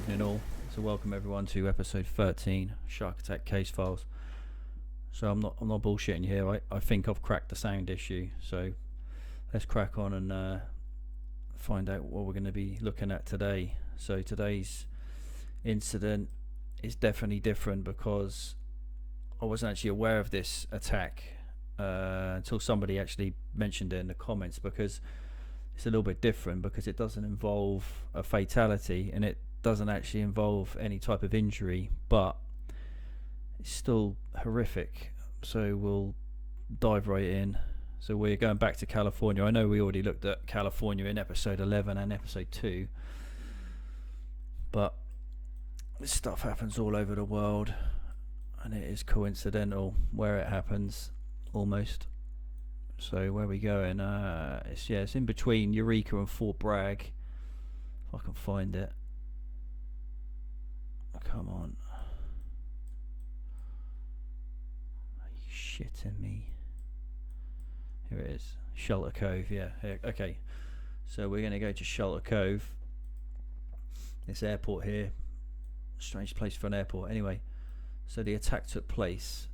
evening all. So welcome everyone to episode 13, Shark Attack Case Files. So I'm not bullshitting here. I think I've cracked the sound issue. So let's crack on and find out what we're going to be looking at today. So today's incident is definitely different because I wasn't actually aware of this attack until somebody actually mentioned it in the comments, because it's a little bit different because it doesn't involve a fatality and it doesn't actually involve any type of injury, but it's still horrific. So we'll dive right in. So we're going back to California. I know we already looked at California in episode 11 and episode 2, but this stuff happens all over the world and it is coincidental where it happens, almost. So where we going? It's in between Eureka and Fort Bragg. If I can find it. Come on. Are you shitting me? Here it is. Shelter Cove, yeah. Here, okay. So we're going to go to Shelter Cove. This airport here. Strange place for an airport. Anyway, so the attack took place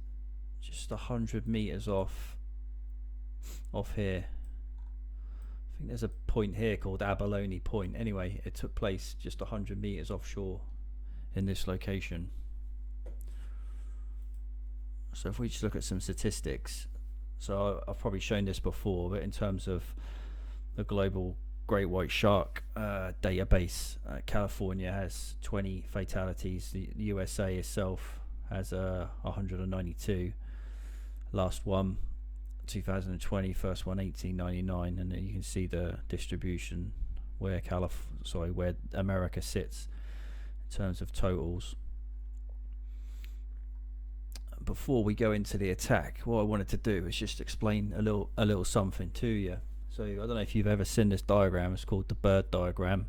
just 100 meters off here. I think there's a point here called Abernathy Point. Anyway, it took place just 100 meters offshore in this location. So if we just look at some statistics, so I've probably shown this before, but in terms of the global great white shark database, California has 20 fatalities. The USA itself has 192. Last one 2020, first one 1899, and you can see the distribution where where America sits in terms of totals. Before we go into the attack, what I wanted to do is just explain a little something to you. So I don't know if you've ever seen this diagram. It's called the bird diagram.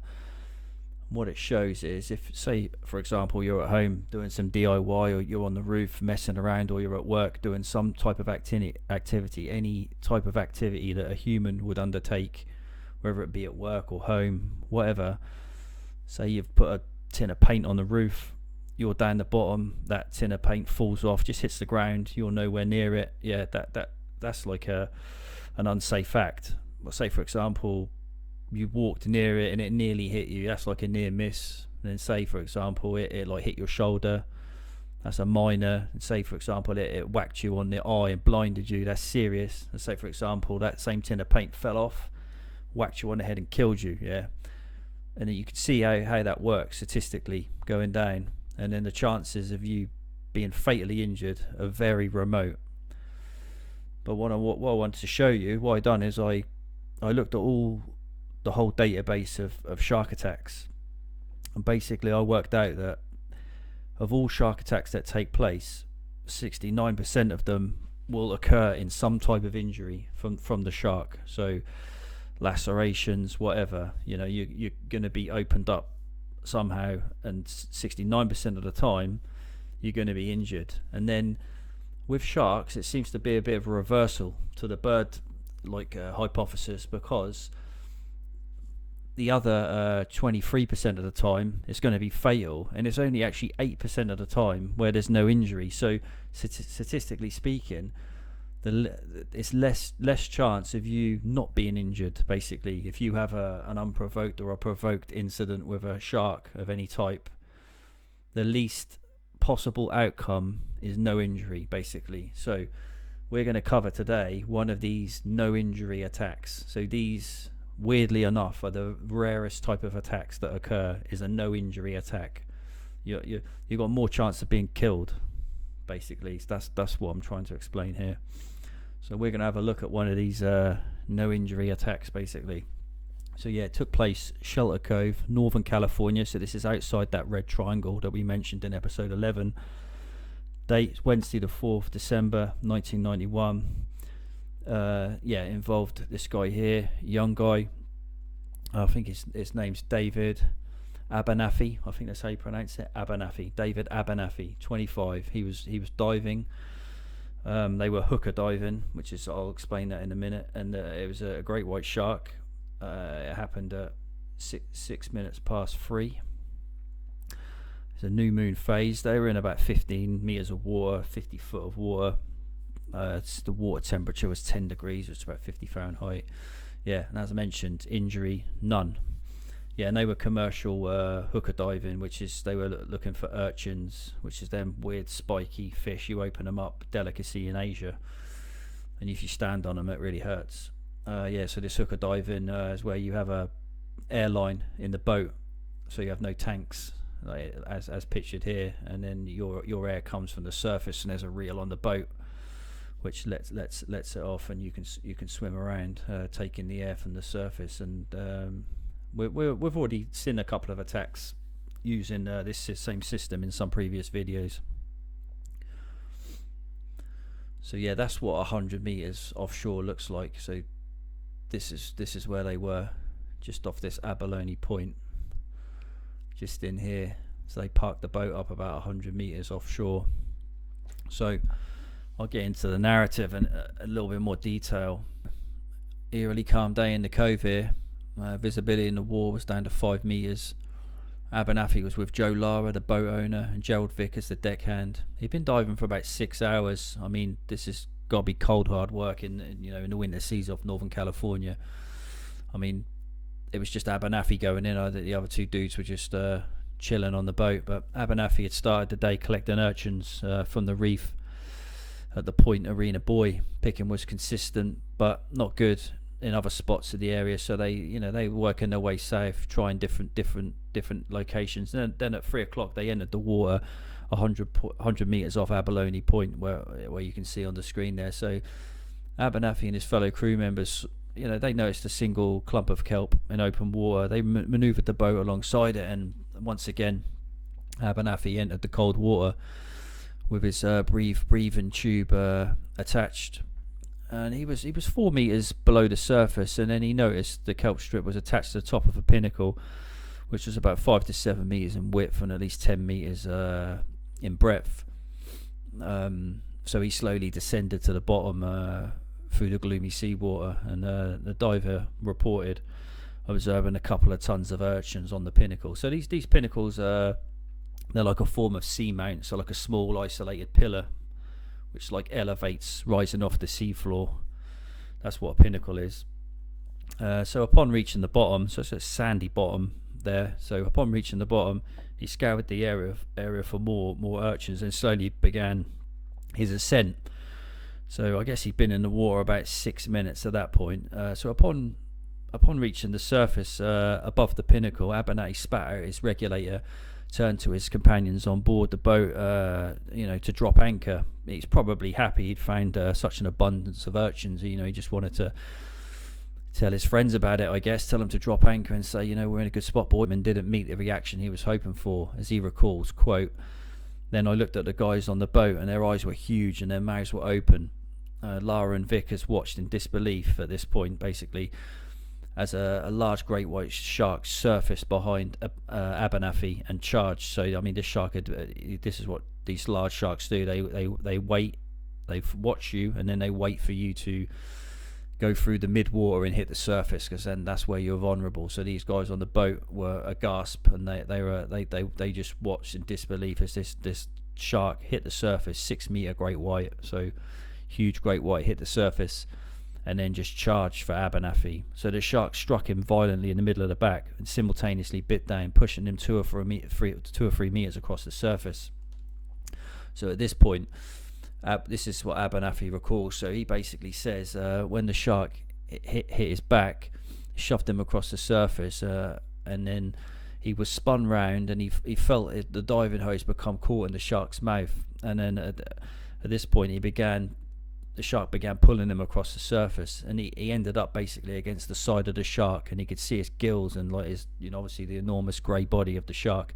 What it shows is, if, say for example, you're at home doing some DIY, or you're on the roof messing around, or you're at work doing some type of activity, any type of activity that a human would undertake, whether it be at work or home, whatever. Say you've put a tin of paint on the roof, you're down the bottom, that tin of paint falls off, just hits the ground, you're nowhere near it. Yeah, that's like an unsafe act. Well, say for example you walked near it and it nearly hit you, that's like a near miss. And then say for example it like hit your shoulder, that's a minor. And say for example it whacked you on the eye and blinded you, that's serious. And say for example that same tin of paint fell off, whacked you on the head and killed you. Yeah, and then you can see how that works statistically going down, and then the chances of you being fatally injured are very remote. But what I wanted to show you, what I done is I looked at the whole database of shark attacks, and basically I worked out that of all shark attacks that take place, 69% of them will occur in some type of injury from the shark. So lacerations, whatever, you're going to be opened up somehow, and 69% of the time you're going to be injured. And then with sharks it seems to be a bit of a reversal to the bird hypothesis, because the other 23% of the time it's going to be fatal, and it's only actually 8% of the time where there's no injury. So statistically speaking, it's less chance of you not being injured, basically, if you have an unprovoked or a provoked incident with a shark of any type. The least possible outcome is no injury, basically. So we're going to cover today one of these no injury attacks. So these, weirdly enough, are the rarest type of attacks that occur, is a no injury attack. You got more chance of being killed, basically. So that's what I'm trying to explain here. So we're going to have a look at one of these no injury attacks, basically. So yeah, it took place Shelter Cove, Northern California. So this is outside that red triangle that we mentioned in episode 11. Date Wednesday the 4th December 1991. Involved this guy here, young guy. I think his name's David Abernathy. I think that's how you pronounce it, Abernathy. David Abernathy, 25. He was diving. They were hooker diving, which is, I'll explain that in a minute. And it was a great white shark. It happened at 6 minutes past 3. It's a new moon phase. They were in about 15 meters of water, 50 foot of water. The water temperature was 10 degrees, which is about 50 Fahrenheit. Yeah, and as I mentioned, injury, none. Yeah, and they were commercial hooker diving, which is they were looking for urchins, which is them weird spiky fish. You open them up, delicacy in Asia, and if you stand on them, it really hurts. So this hooker diving is where you have a airline in the boat, so you have no tanks, like, as pictured here, and then your air comes from the surface, and there's a reel on the boat which lets it off, and you can swim around, taking the air from the surface. And we've already seen a couple of attacks using this same system in some previous videos. So yeah, that's what 100 meters offshore looks like. So this is where they were, just off this Abernathy point, just in here. So they parked the boat up about 100 meters offshore. So I'll get into the narrative and a little bit more detail. Eerily calm day in the Cove here. Visibility in the water was down to 5 meters. Abernathy was with Joe Lara, the boat owner, and Gerald Vickers, the deckhand. He'd been diving for about 6 hours. I mean, this has got to be cold, hard work in the winter seas off Northern California. I mean, it was just Abernathy going in. The other two dudes were just chilling on the boat. But Abernathy had started the day collecting urchins from the reef at the Point Arena Buoy. Picking was consistent, but not good in other spots of the area. So they were working their way south, trying different locations. And then at 3 o'clock, they entered the water 100 meters off Abernathy Point, where you can see on the screen there. So Abernathy and his fellow crew members, they noticed a single clump of kelp in open water. They maneuvered the boat alongside it, and once again, Abernathy entered the cold water with his breathing tube attached, and he was 4 meters below the surface, and then he noticed the kelp strip was attached to the top of a pinnacle, which was about 5 to 7 meters in width and at least 10 meters in breadth. So he slowly descended to the bottom through the gloomy seawater, and the diver reported observing a couple of tons of urchins on the pinnacle. So these pinnacles, they're like a form of seamount, so like a small isolated pillar which like elevates rising off the seafloor. That's what a pinnacle is. So upon reaching the bottom, so it's a sandy bottom there, so upon reaching the bottom, he scoured the area for more urchins and slowly began his ascent. So I guess he'd been in the water about 6 minutes at that point. So upon reaching the surface above the pinnacle, Abernathy spat out his regulator, turned to his companions on board the boat, to drop anchor. He's probably happy he'd found such an abundance of urchins. He just wanted to tell his friends about it, I guess, tell them to drop anchor and say, we're in a good spot, boy, and didn't meet the reaction he was hoping for. As he recalls, quote, "Then I looked at the guys on the boat, and their eyes were huge and their mouths were open. Lara and Vickers watched in disbelief at this point, basically, as a large great white shark surfaced behind Abernathy and charged." So I mean, this shark this is what these large sharks do. They wait, they watch you, and then they wait for you to go through the mid water and hit the surface, because then that's where you're vulnerable. So these guys on the boat were aghast, and they just watched in disbelief as this shark hit the surface. 6 meter great white, so huge great white, hit the surface and then just charged for Abernathy. So the shark struck him violently in the middle of the back and simultaneously bit down, pushing him 2 or 3 meters across the surface. So at this point, this is what Abernathy recalls. So he basically says when the shark hit his back, shoved him across the surface, and then he was spun round, and he felt the diving hose become caught in the shark's mouth. And then at this point, the shark began pulling him across the surface, and he ended up basically against the side of the shark, and he could see his gills and like his, obviously the enormous grey body of the shark.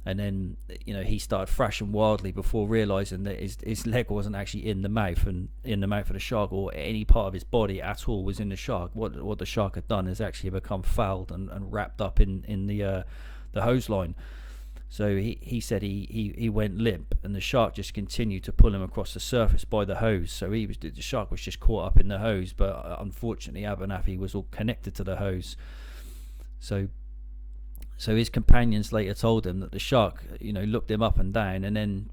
And then he started thrashing wildly before realizing that his leg wasn't actually in the mouth of the shark, or any part of his body at all was in the shark. What the shark had done is actually become fouled and wrapped up in the hose line. So he said he went limp, and the shark just continued to pull him across the surface by the hose. So the shark was just caught up in the hose, but unfortunately Abernathy was all connected to the hose. So So his companions later told him that the shark, looked him up and down, and then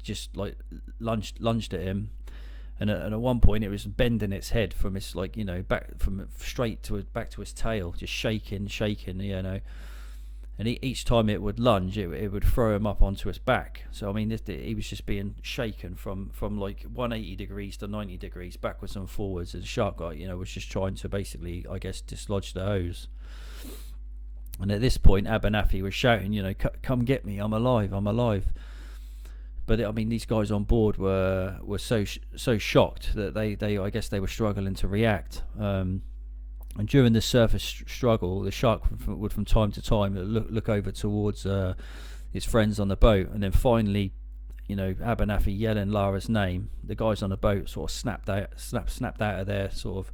just like lunged at him. And at one point, it was bending its head from its back from straight to back to its tail, just shaking. And each time it would lunge, it would throw him up onto its back. So I mean, he was just being shaken from like 180 degrees to 90 degrees, backwards and forwards. And the shark guy, was just trying to basically, I guess, dislodge the hose. And at this point, Abernathy was shouting, come get me, I'm alive, I'm alive. But I mean, these guys on board were so shocked that they I guess they were struggling to react. And during the surface struggle, the shark would from time to time look over towards his friends on the boat, and then finally, Abernathy yelling Lara's name, the guys on the boat sort of snapped out of their sort of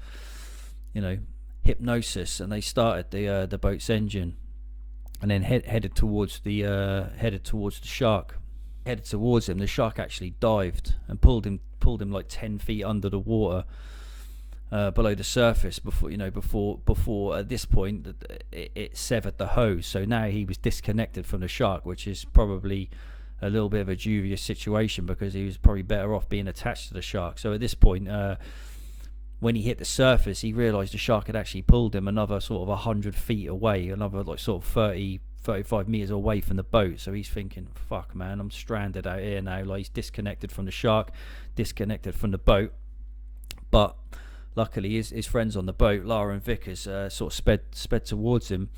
hypnosis, and they started the boat's engine, and then headed towards the shark. Headed towards him. The shark actually dived and pulled him like 10 feet under the water, below the surface, before at this point it severed the hose. So now he was disconnected from the shark, which is probably a little bit of a dubious situation, because he was probably better off being attached to the shark. So at this point, when he hit the surface, he realized the shark had actually pulled him another sort of 100 feet away, another like sort of 35 meters away from the boat. So he's thinking, fuck man, I'm stranded out here now. Like, he's disconnected from the shark, disconnected from the boat. But luckily his friends on the boat, Lara and Vickers, sort of sped towards him.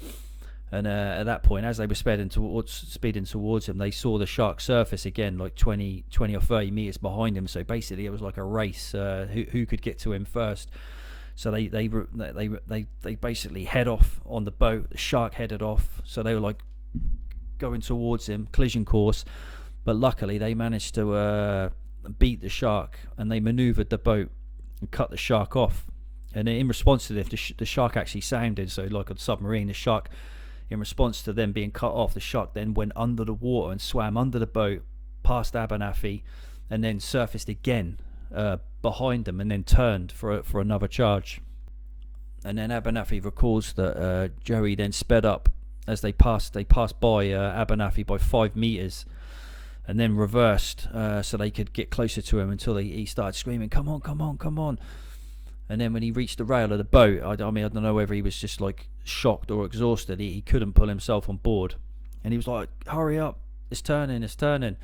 And at that point, as they were speeding towards him, they saw the shark surface again, like 20 or 30 meters behind him. So basically, it was like a race, who could get to him first. So they basically head off on the boat. The shark headed off, so they were like going towards him, collision course. But luckily, they managed to beat the shark, and they manoeuvred the boat and cut the shark off. And in response to this, the shark actually sounded. So like a submarine, the shark, in response to them being cut off, the shark then went under the water and swam under the boat, past Abernathy, and then surfaced again behind them, and then turned for another charge. And then Abernathy recalls that Joey then sped up as they passed by Abernathy by 5 meters, and then reversed so they could get closer to him until he started screaming, "Come on, come on, come on!" And then when he reached the rail of the boat, I don't know whether he was just like shocked or exhausted. He couldn't pull himself on board, and he was like, "Hurry up! It's turning! It's turning!"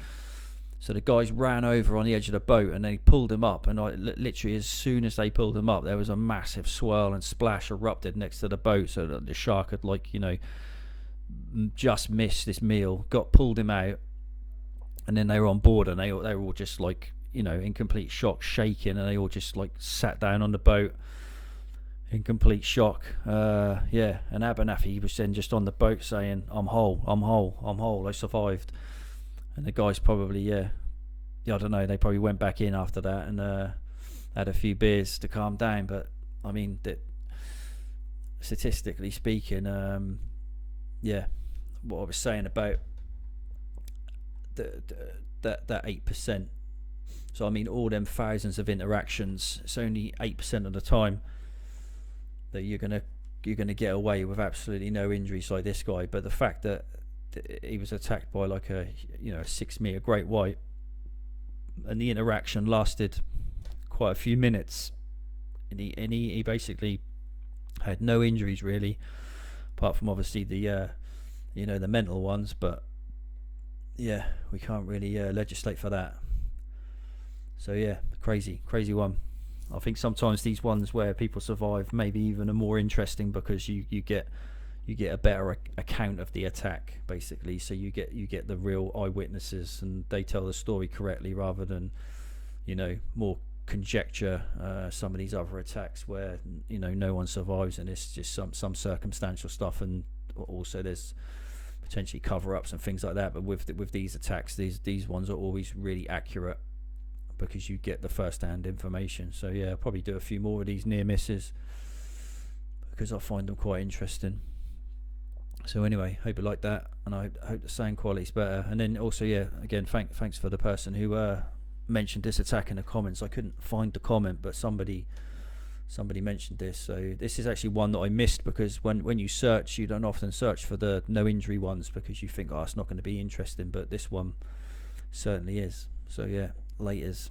So the guys ran over on the edge of the boat, and they pulled him up. And literally, as soon as they pulled him up, there was a massive swirl and splash erupted next to the boat, so that the shark had just missed this meal. Pulled him out, and then they were on board, and they were all just like, in complete shock, shaking, and they all just like sat down on the boat in complete shock. And Abernathy was then just on the boat saying, "I'm whole, I'm whole, I'm whole, I survived." And the guys probably, I don't know, they probably went back in after that and had a few beers to calm down. But I mean, statistically speaking, what I was saying about that 8%. So I mean, all them thousands of interactions, it's only 8% of the time that you're gonna get away with absolutely no injuries like this guy. But the fact that he was attacked by like a 6 meter great white, and the interaction lasted quite a few minutes, and he basically had no injuries really, apart from obviously the the mental ones. But yeah, we can't really legislate for that. So yeah, crazy one. I think sometimes these ones where people survive maybe even are more interesting, because you get a better account of the attack, basically. So you get the real eyewitnesses, and they tell the story correctly, rather than more conjecture. Some of these other attacks where no one survives, and it's just some circumstantial stuff, and also there's potentially cover-ups and things like that. But with these attacks, these ones are always really accurate, because you get the first-hand information. So yeah, I'll probably do a few more of these near misses, because I find them quite interesting. So anyway, hope you like that, and I hope the sound quality's better. And then also, again, thanks for the person who mentioned this attack in the comments. I couldn't find the comment, but somebody somebody mentioned this. So this is actually one that I missed, because when you search, you don't often search for the no injury ones because you think, oh, it's not going to be interesting, but this one certainly is. So yeah, laters.